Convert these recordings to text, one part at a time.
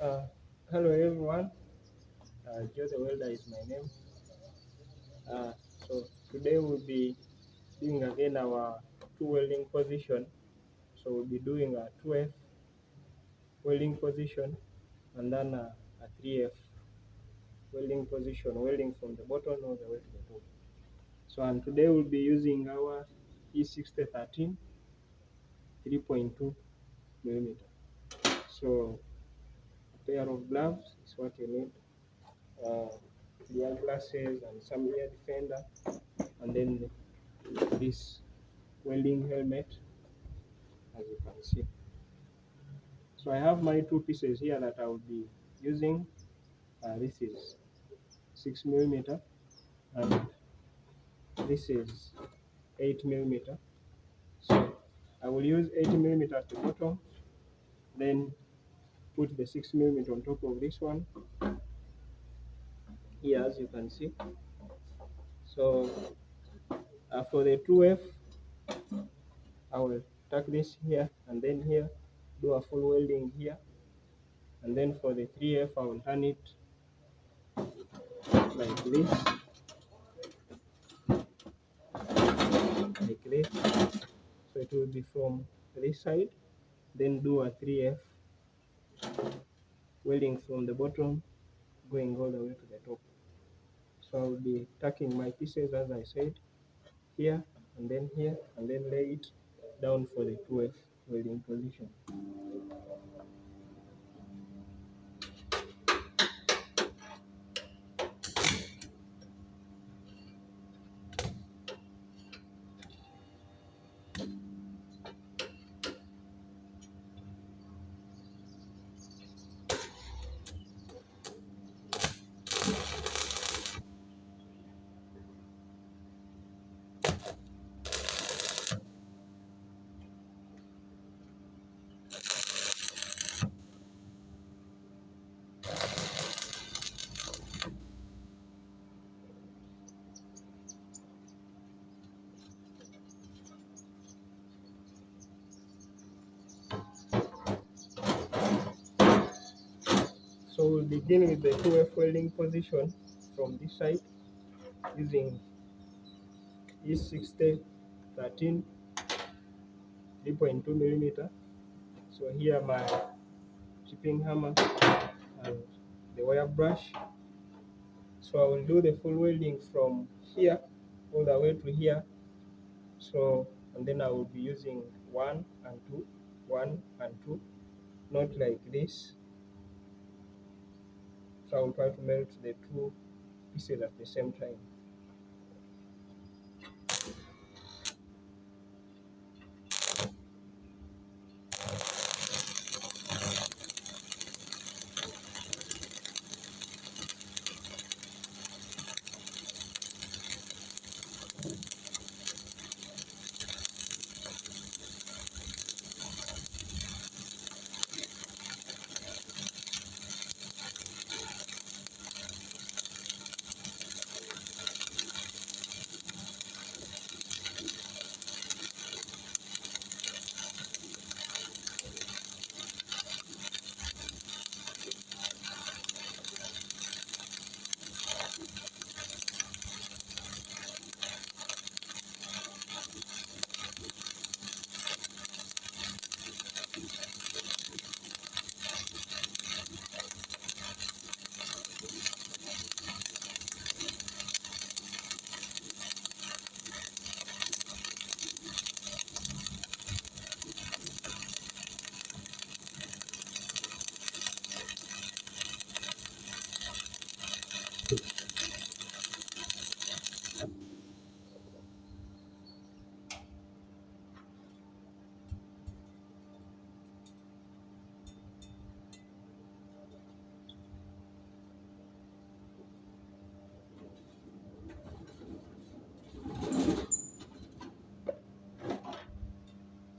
Uh, Hello everyone, Joe the Welder is my name. So today we'll be doing again our two welding position. So we'll be doing a 2F welding position and then a 3F welding position, welding from the bottom all the way to the top. So and today we'll be using our E6013 3.2 millimeter. So a pair of gloves is what you need. Clear glasses and some ear defender, and then this welding helmet, as you can see. So I have my two pieces here that I will be using. This is 6 millimeter and this is 8 millimeter. So I will use 8 millimeter at the bottom, then put the 6 millimeter on top of this one here, as you can see. So for the 2F, I will tuck this here and then here, do a full welding here, and then for the 3F, I will turn it like this, So it will be from this side, then do a 3F welding from the bottom, going all the way to the top. So I will be tucking my pieces, as I said, here, and then lay it down for the 2F welding position. So we'll begin with the 2F welding position from this side using E6013 3.2 millimeter. So here my chipping hammer and the wire brush. So I will do the full welding from here all the way to here. So and then I will be using 1 and 2, 1 and 2, not like this. So I will try to melt the two pieces at the same time.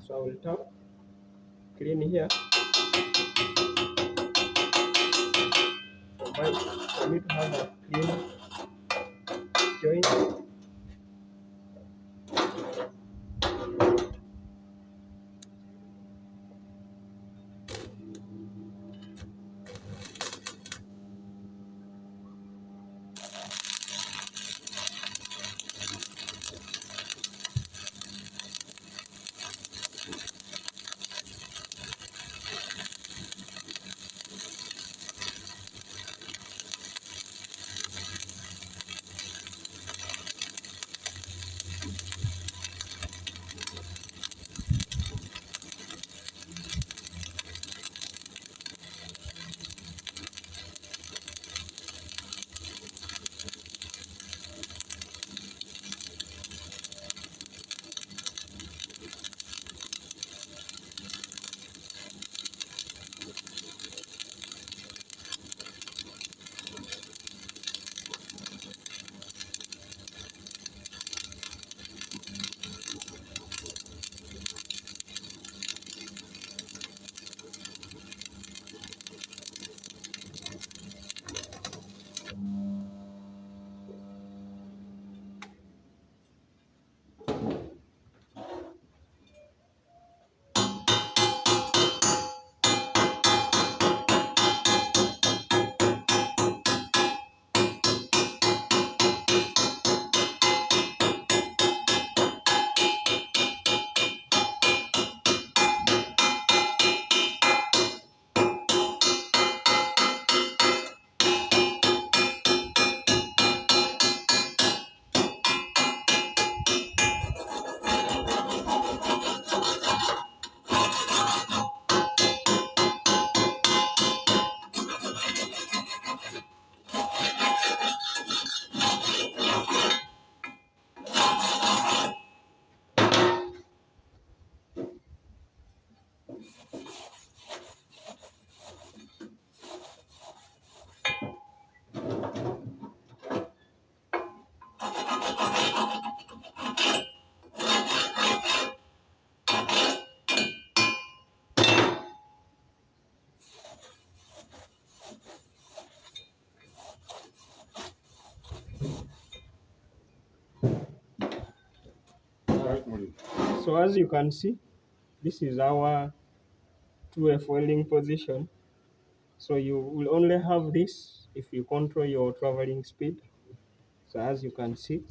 So I will tap, clean here for me to have a clean joint. So as you can see, this is our 2F welding position. So you will only have this if you control your traveling speed. So as you can see,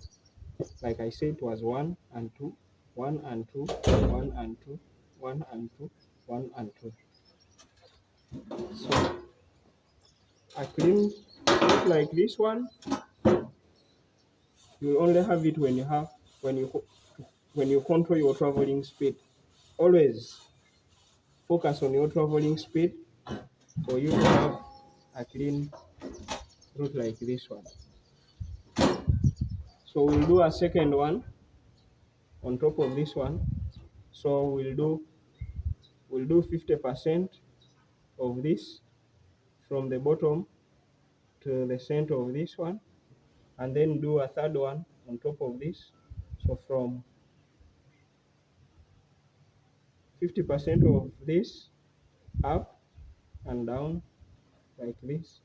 like I said, it was 1 and 2, 1 and 2, 1 and 2, 1 and 2, 1 and 2. So a clean like this one, you only have it when you control your traveling speed. Always focus on your traveling speed for you to have a clean route like this one. So we'll do a second one on top of this one. So we'll do 50% of this from the bottom to the center of this one, and then do a third one on top of this. So from 50% of this up and down like this.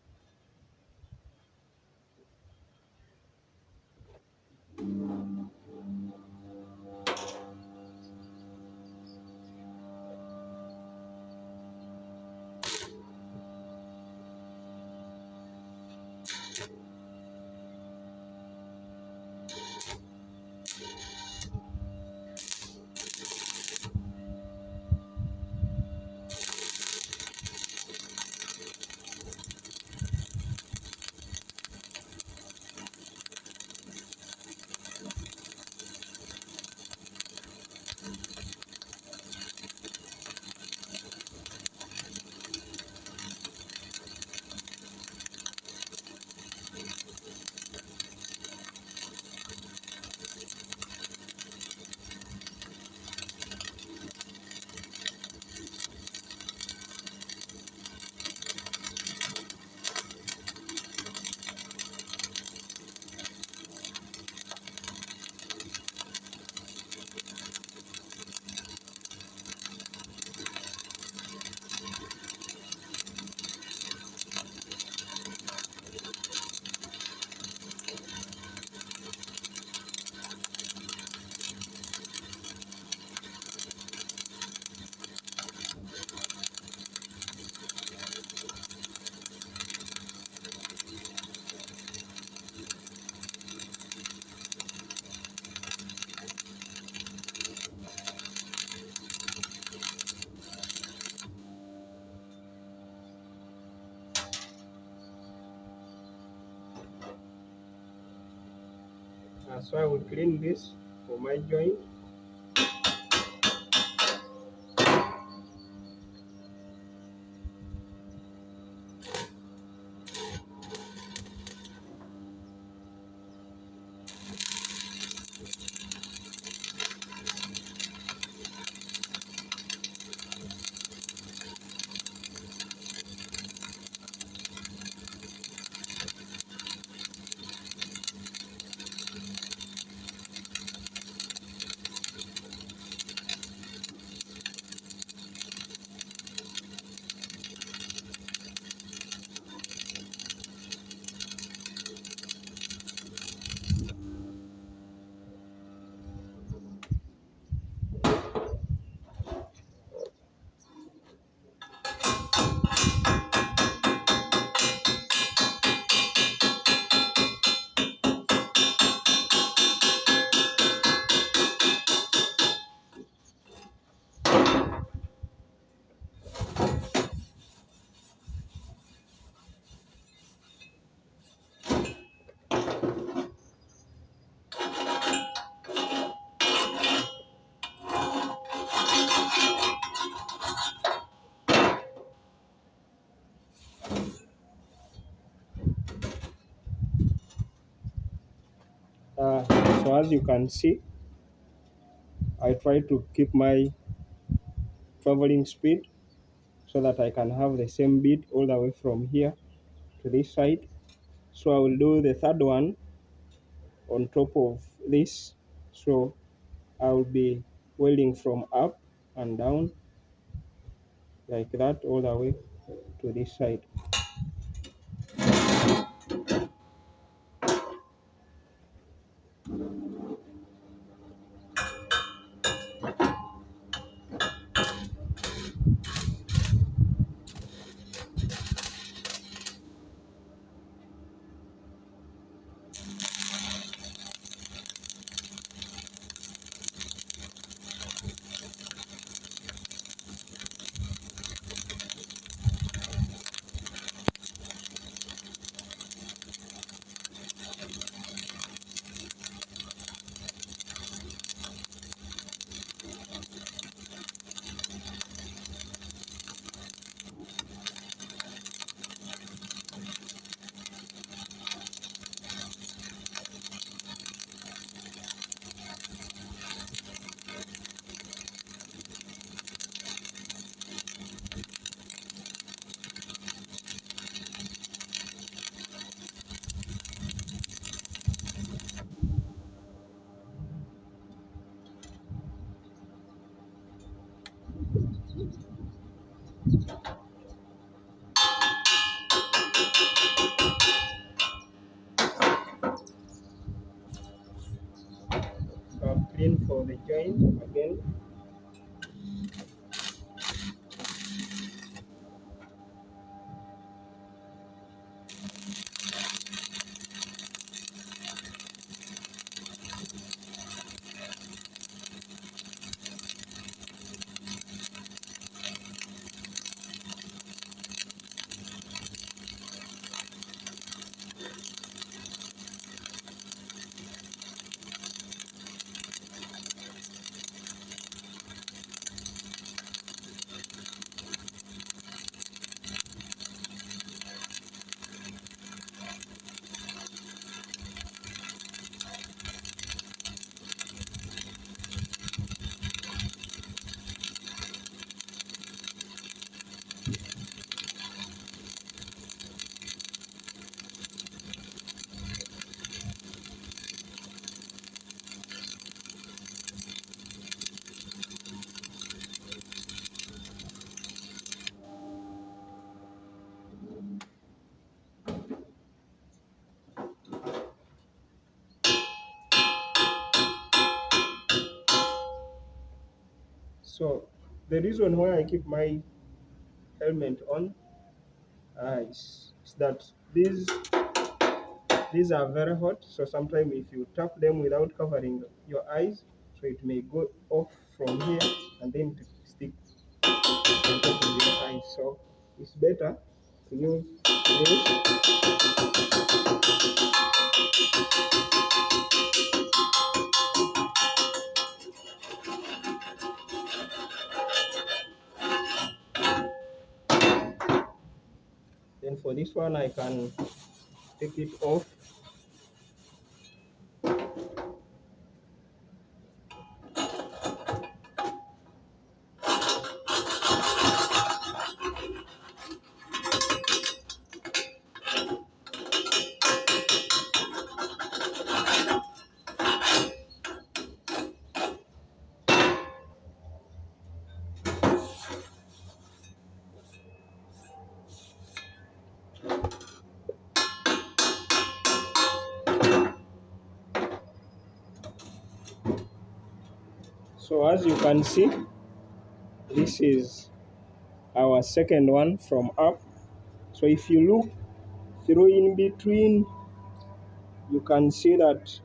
So I will clean this for my joint. So as you can see, I try to keep my traveling speed so that I can have the same bead all the way from here to this side. So I will do the third one on top of this. So I will be welding from up and down like that all the way to this side. the joint again. So the reason why I keep my helmet on is that these are very hot. So sometimes if you tap them without covering your eyes, so it may go off from here and then stick on top of your eyes. So it's better to use this. Then for this one, I can take it off. So as you can see, this is our second one from up. So if you look through in between, you can see that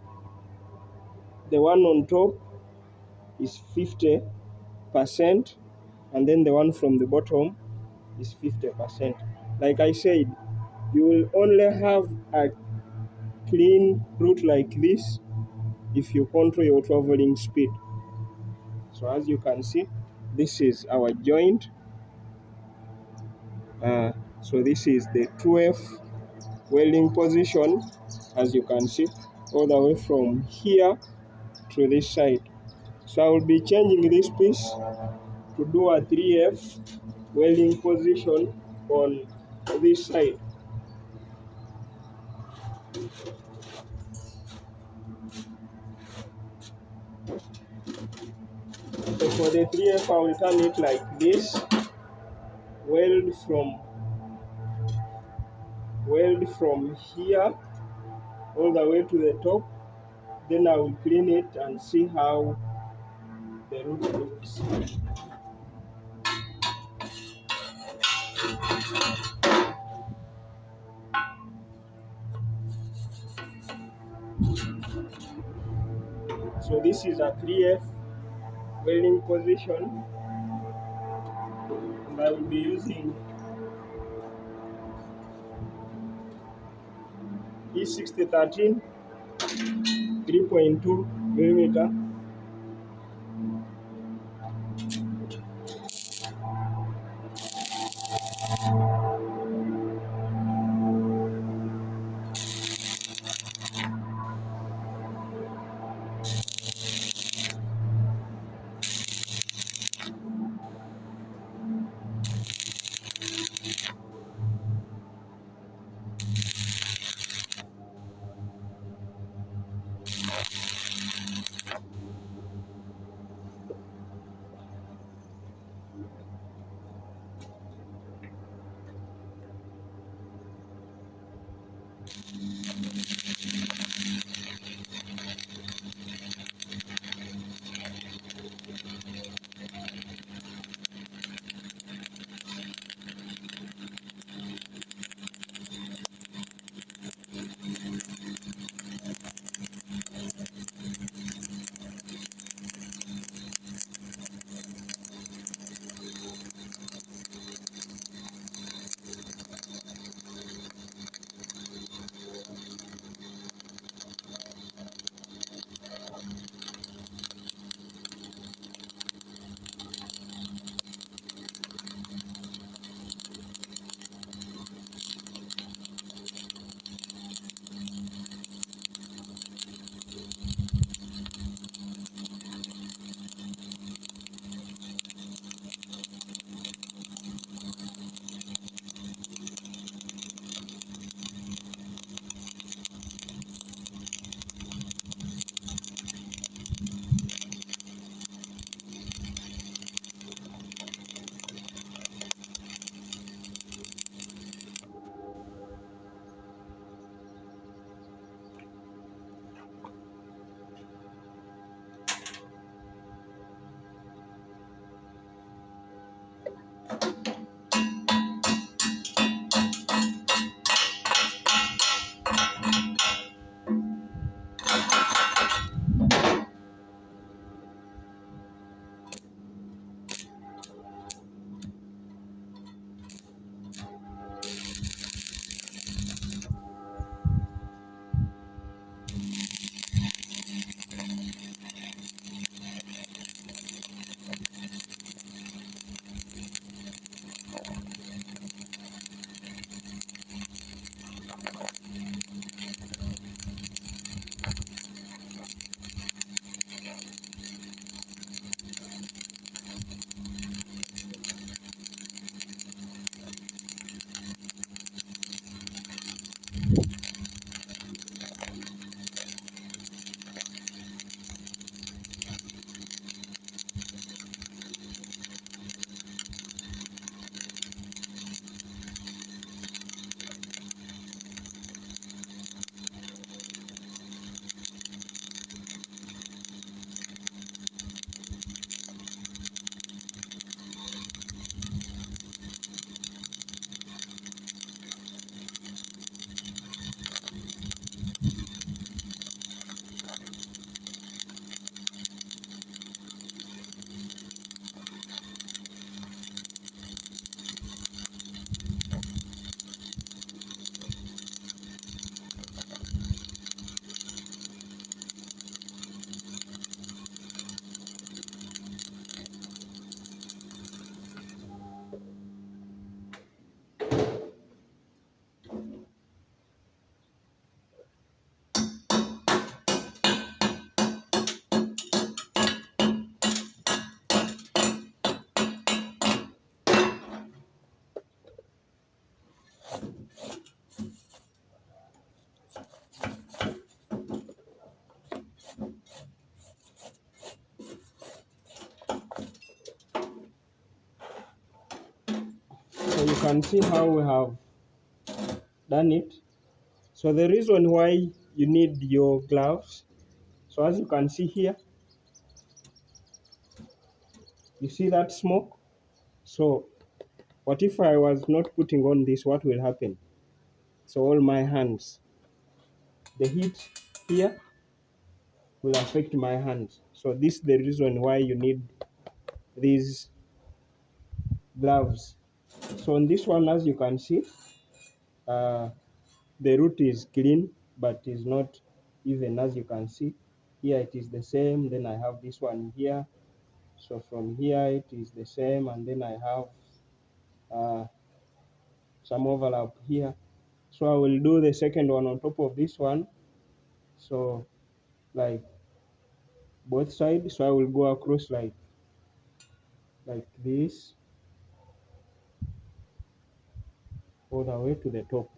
the one on top is 50%, and then the one from the bottom is 50%. Like I said, you will only have a clean route like this if you control your traveling speed. So as you can see, this is our joint. So this is the 2F welding position, as you can see, all the way from here to this side. So I will be changing this piece to do a 3F welding position on this side. So for the 3F, I will turn it like this, weld from here all the way to the top. Then I will clean it and see how the root looks. So this is a 3F welding position, and I will be using E6013 3.2 millimeter. So you can see how we have done it. So the reason why you need your gloves, so as you can see here, you see that smoke? So what if I was not putting on this, what will happen? So all my hands, the heat here will affect my hands. So this is the reason why you need these gloves. So on this one, as you can see, the root is clean, but is not even, as you can see. Here it is the same, then I have this one here. So from here it is the same, and then I have some overlap here. So I will do the second one on top of this one. So like both sides. So I will go across like this all the way to the top.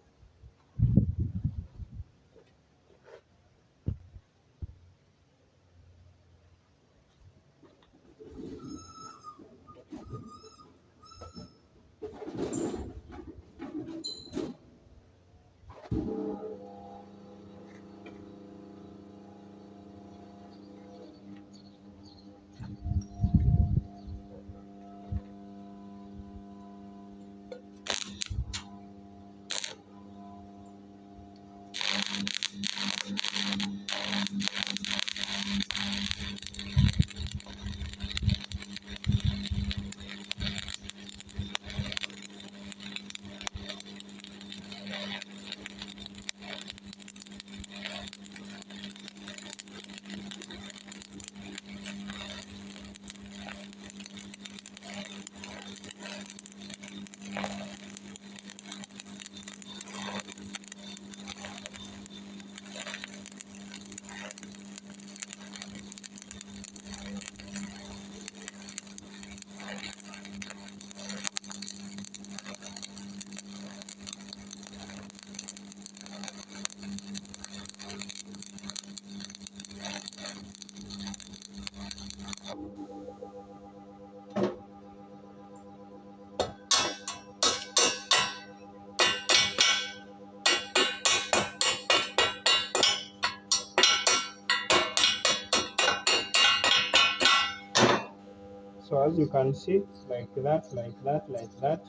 So as you can see, like that, like that, like that.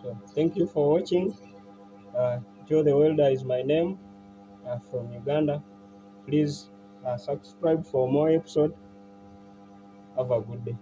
So thank you for watching. Joe the Welder is my name, from Uganda. Please subscribe for more episodes. Have a good day.